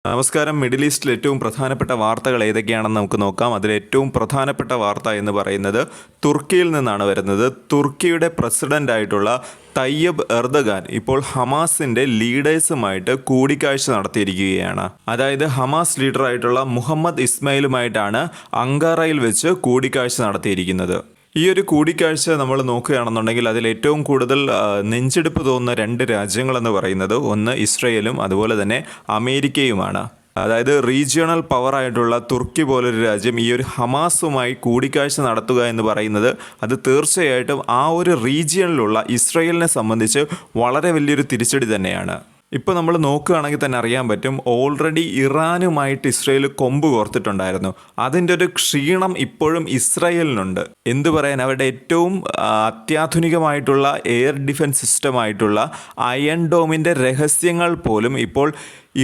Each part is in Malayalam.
നമസ്കാരം. മിഡിൽ ഈസ്റ്റിൽ ഏറ്റവും പ്രധാനപ്പെട്ട വാർത്തകൾ ഏതൊക്കെയാണെന്ന് നമുക്ക് നോക്കാം. അതിൽ ഏറ്റവും പ്രധാനപ്പെട്ട വാർത്ത എന്ന് പറയുന്നത് തുർക്കിയിൽ നിന്നാണ് വരുന്നത്. തുർക്കിയുടെ പ്രസിഡൻ്റായിട്ടുള്ള തയ്യബ് എർദഗാൻ ഇപ്പോൾ ഹമാസിൻ്റെ ലീഡേഴ്സുമായിട്ട് കൂടിക്കാഴ്ച നടത്തിയിരിക്കുകയാണ്. അതായത് ഹമാസ് ലീഡറായിട്ടുള്ള മുഹമ്മദ് ഇസ്മായിലുമായിട്ടാണ് അങ്കാറയിൽ വെച്ച് കൂടിക്കാഴ്ച നടത്തിയിരിക്കുന്നത്. ഈ ഒരു കൂടിക്കാഴ്ച നമ്മൾ നോക്കുകയാണെന്നുണ്ടെങ്കിൽ അതിൽ ഏറ്റവും കൂടുതൽ നെഞ്ചെടുപ്പ് തോന്നുന്ന രണ്ട് രാജ്യങ്ങളെന്ന് പറയുന്നത് ഒന്ന് ഇസ്രയേലും അതുപോലെ തന്നെ അമേരിക്കയുമാണ്. അതായത് റീജിയണൽ പവറായിട്ടുള്ള തുർക്കി പോലൊരു രാജ്യം ഈ ഒരു ഹമാസുമായി കൂടിക്കാഴ്ച നടത്തുക എന്ന് പറയുന്നത് അത് തീർച്ചയായിട്ടും ആ ഒരു റീജിയണിലുള്ള ഇസ്രയേലിനെ സംബന്ധിച്ച് വളരെ വലിയൊരു തിരിച്ചടി തന്നെയാണ്. ഇപ്പോൾ നമ്മൾ നോക്കുകയാണെങ്കിൽ തന്നെ അറിയാൻ പറ്റും, ഓൾറെഡി ഇറാനുമായിട്ട് ഇസ്രയേൽ കൊമ്പ് കോർത്തിട്ടുണ്ടായിരുന്നു. അതിൻ്റെ ഒരു ക്ഷീണം ഇപ്പോഴും ഇസ്രയേലിനുണ്ട്. എന്തു പറയാൻ, അവരുടെ ഏറ്റവും അത്യാധുനികമായിട്ടുള്ള എയർ ഡിഫൻസ് സിസ്റ്റമായിട്ടുള്ള അയൺ ഡോമിൻ്റെ രഹസ്യങ്ങൾ പോലും ഇപ്പോൾ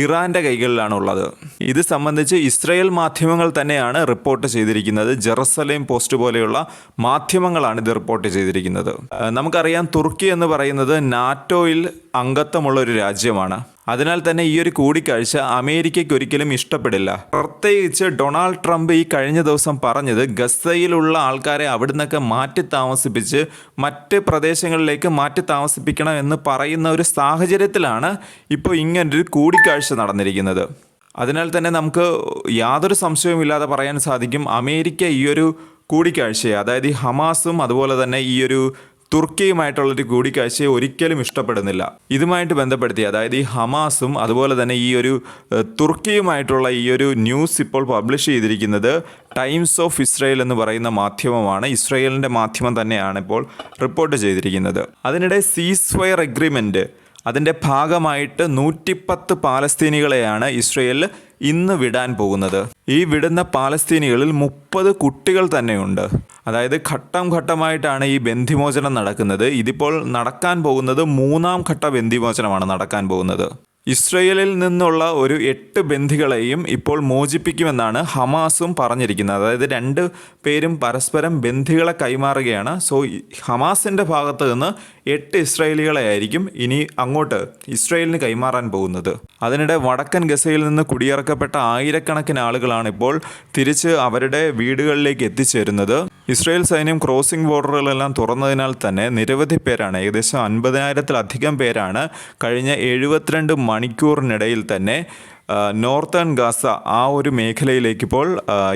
ഇറാൻ്റെ കൈകളിലാണുള്ളത്. ഇത് സംബന്ധിച്ച് ഇസ്രയേൽ മാധ്യമങ്ങൾ തന്നെയാണ് റിപ്പോർട്ട് ചെയ്തിരിക്കുന്നത്. ജെറുസലേം പോസ്റ്റ് പോലെയുള്ള മാധ്യമങ്ങളാണ് ഇത് റിപ്പോർട്ട് ചെയ്തിരിക്കുന്നത്. നമുക്കറിയാം, തുർക്കി എന്ന് പറയുന്നത് നാറ്റോയിൽ അംഗത്വമുള്ള ഒരു രാജ്യമാണ്. അതിനാൽ തന്നെ ഈ ഒരു കൂടിക്കാഴ്ച അമേരിക്കയ്ക്ക് ഒരിക്കലും ഇഷ്ടപ്പെടില്ല. പ്രത്യേകിച്ച് ഡൊണാൾഡ് ട്രംപ് ഈ കഴിഞ്ഞ ദിവസം പറഞ്ഞത് ഗസയിലുള്ള ആൾക്കാരെ അവിടുന്നൊക്കെ മാറ്റി താമസിപ്പിച്ച് മറ്റ് പ്രദേശങ്ങളിലേക്ക് മാറ്റി താമസിപ്പിക്കണം എന്ന് പറയുന്ന ഒരു സാഹചര്യത്തിലാണ് ഇപ്പോൾ ഇങ്ങനൊരു കൂടിക്കാഴ്ച നടന്നിരിക്കുന്നത്. അതിനാൽ തന്നെ നമുക്ക് യാതൊരു സംശയവുമില്ലാതെ പറയാൻ സാധിക്കും, അമേരിക്ക ഈ ഒരു കൂടിക്കാഴ്ചയെ, അതായത് ഈ ഹമാസും അതുപോലെ തന്നെ ഈ ഒരു തുർക്കിയുമായിട്ടുള്ളൊരു കൂടിക്കാഴ്ചയെ ഒരിക്കലും ഇഷ്ടപ്പെടുന്നില്ല. ഇതുമായിട്ട് ബന്ധപ്പെടുത്തി, അതായത് ഈ ഹമാസും അതുപോലെ തന്നെ ഈ ഒരു തുർക്കിയുമായിട്ടുള്ള ഈ ഒരു ന്യൂസ് ഇപ്പോൾ പബ്ലിഷ് ചെയ്തിരിക്കുന്നത് ടൈംസ് ഓഫ് ഇസ്രയേൽ എന്ന് പറയുന്ന മാധ്യമമാണ്. ഇസ്രയേലിൻ്റെ മാധ്യമം തന്നെയാണ് ഇപ്പോൾ റിപ്പോർട്ട് ചെയ്തിരിക്കുന്നത്. അതിനിടെ സീസ് ഫയർ എഗ്രിമെൻറ്റ് അതിൻ്റെ ഭാഗമായിട്ട് 110 പാലസ്തീനികളെയാണ് ഇസ്രയേൽ ഇന്ന് വിടാൻ പോകുന്നത്. ഈ വിടുന്ന പാലസ്തീനികളിൽ 30 കുട്ടികൾ തന്നെയുണ്ട്. അതായത് ഘട്ടം ഘട്ടമായിട്ടാണ് ഈ ബന്ധിമോചനം നടക്കുന്നത്. ഇതിപ്പോൾ നടക്കാൻ പോകുന്നത് 3ാം ഘട്ട ബന്ധിമോചനമാണ് നടക്കാൻ പോകുന്നത്. ഇസ്രയേലിൽ നിന്നുള്ള ഒരു 8 ബന്ധികളെയും ഇപ്പോൾ മോചിപ്പിക്കുമെന്നാണ് ഹമാസും പറഞ്ഞിരിക്കുന്നത്. അതായത് 2 പേരും പരസ്പരം ബന്ധികളെ കൈമാറുകയാണ്. സോ ഹമാസിൻ്റെ ഭാഗത്ത് നിന്ന് 8 ഇസ്രായേലികളെ ആയിരിക്കും ഇനി അങ്ങോട്ട് ഇസ്രയേലിന് കൈമാറാൻ പോകുന്നത്. അതിനിടെ വടക്കൻ ഗസയിൽ നിന്ന് കുടിയിറക്കപ്പെട്ട ആയിരക്കണക്കിന് ആളുകളാണ് ഇപ്പോൾ തിരിച്ച് അവരുടെ വീടുകളിലേക്ക് എത്തിച്ചേരുന്നത്. ഇസ്രായേൽ സൈന്യം ക്രോസിംഗ് ബോർഡറുകളെല്ലാം തുറന്നതിനാൽ തന്നെ നിരവധി പേരാണ്, ഏകദേശം 50,000-ലധികം പേരാണ് കഴിഞ്ഞ 72 മണിക്കൂറിനിടയിൽ തന്നെ നോർത്തേൺ ഗാസ ആ ഒരു മേഖലയിലേക്ക് ഇപ്പോൾ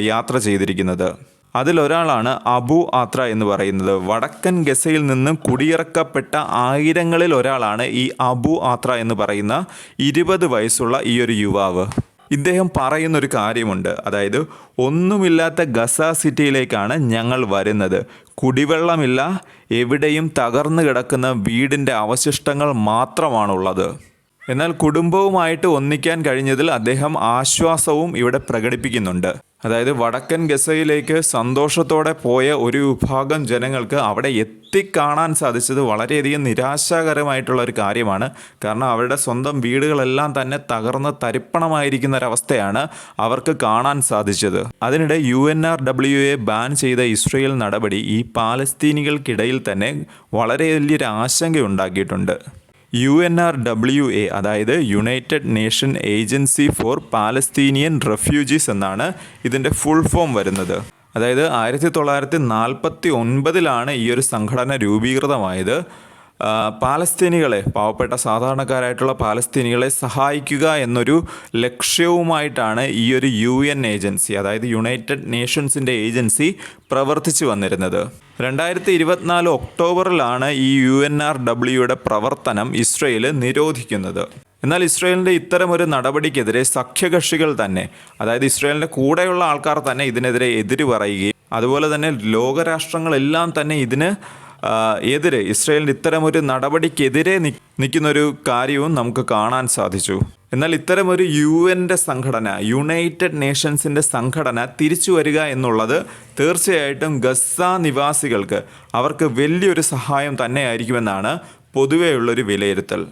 യാത്ര ചെയ്തിരിക്കുന്നത്. അതിലൊരാളാണ് അബു ആത്ര എന്ന് പറയുന്നത്. വടക്കൻ ഗസയിൽ നിന്നും കുടിയിറക്കപ്പെട്ട ആയിരങ്ങളിൽ ഒരാളാണ് ഈ അബു ആത്ര എന്ന് പറയുന്ന 20 വയസ്സുള്ള ഈ ഒരു യുവാവ്. ഇദ്ദേഹം പറയുന്നൊരു കാര്യമുണ്ട്, അതായത് ഒന്നുമില്ലാത്ത ഗസ സിറ്റിയിലേക്കാണ് ഞങ്ങൾ വരുന്നത്. കുടിവെള്ളമില്ല, എവിടെയും തകർന്നു കിടക്കുന്ന വീടിൻ്റെ അവശിഷ്ടങ്ങൾ മാത്രമാണുള്ളത്. എന്നാൽ കുടുംബവുമായിട്ട് ഒന്നിക്കാൻ കഴിഞ്ഞതിൽ അദ്ദേഹം ആശ്വാസവും ഇവിടെ പ്രകടിപ്പിക്കുന്നുണ്ട്. അതായത് വടക്കൻ ഗസയിലേക്ക് സന്തോഷത്തോടെ പോയ ഒരു വിഭാഗം ജനങ്ങൾക്ക് അവിടെ എത്തിക്കാണാൻ സാധിച്ചത് വളരെയധികം നിരാശാകരമായിട്ടുള്ള ഒരു കാര്യമാണ്. കാരണം അവരുടെ സ്വന്തം വീടുകളെല്ലാം തന്നെ തകർന്ന് തരിപ്പണമായിരിക്കുന്ന ഒരവസ്ഥയാണ് അവർക്ക് കാണാൻ സാധിച്ചത്. അതിനിടെ UNRWA ബാൻ ചെയ്ത ഇസ്രയേൽ നടപടി ഈ പാലസ്തീനികൾക്കിടയിൽ തന്നെ വളരെ വലിയൊരു ആശങ്കയുണ്ടാക്കിയിട്ടുണ്ട്. UNRWA അതായത് United Nation Agency for Palestinian refugees എന്നാണ് ഇതിൻ്റെ ഫുൾ ഫോം വരുന്നത്. അതായത് 1949 ഈ ഒരു സംഘടന രൂപീകൃതമായത്. പാലസ്തീനികളെ, പാവപ്പെട്ട സാധാരണക്കാരായിട്ടുള്ള പാലസ്തീനികളെ സഹായിക്കുക എന്നൊരു ലക്ഷ്യവുമായിട്ടാണ് ഈ ഒരു UN ഏജൻസി, അതായത് യുണൈറ്റഡ് നേഷൻസിൻ്റെ ഏജൻസി പ്രവർത്തിച്ചു വന്നിരുന്നത്. 2024 ഒക്ടോബറിലാണ് ഈ UNRWയുടെ പ്രവർത്തനം ഇസ്രയേൽ നിരോധിക്കുന്നത്. എന്നാൽ ഇസ്രയേലിൻ്റെ ഇത്തരമൊരു നടപടിക്കെതിരെ സഖ്യകക്ഷികൾ തന്നെ, അതായത് ഇസ്രയേലിൻ്റെ കൂടെയുള്ള ആൾക്കാർ തന്നെ ഇതിനെതിരെ എതിര് പറയുകയും അതുപോലെ തന്നെ ലോകരാഷ്ട്രങ്ങളെല്ലാം തന്നെ ഇതിന് എതിരെ, ഇസ്രയേലിൻ്റെ ഇത്തരമൊരു നടപടിക്കെതിരെ നിൽക്കുന്നൊരു കാര്യവും നമുക്ക് കാണാൻ സാധിച്ചു. എന്നാൽ ഇത്തരമൊരു UN സംഘടന, യുണൈറ്റഡ് നേഷൻസിൻ്റെ സംഘടന തിരിച്ചു വരിക എന്നുള്ളത് തീർച്ചയായിട്ടും ഗസ നിവാസികൾക്ക് അവർക്ക് വലിയൊരു സഹായം തന്നെയായിരിക്കുമെന്നാണ് പൊതുവെയുള്ളൊരു വിലയിരുത്തൽ.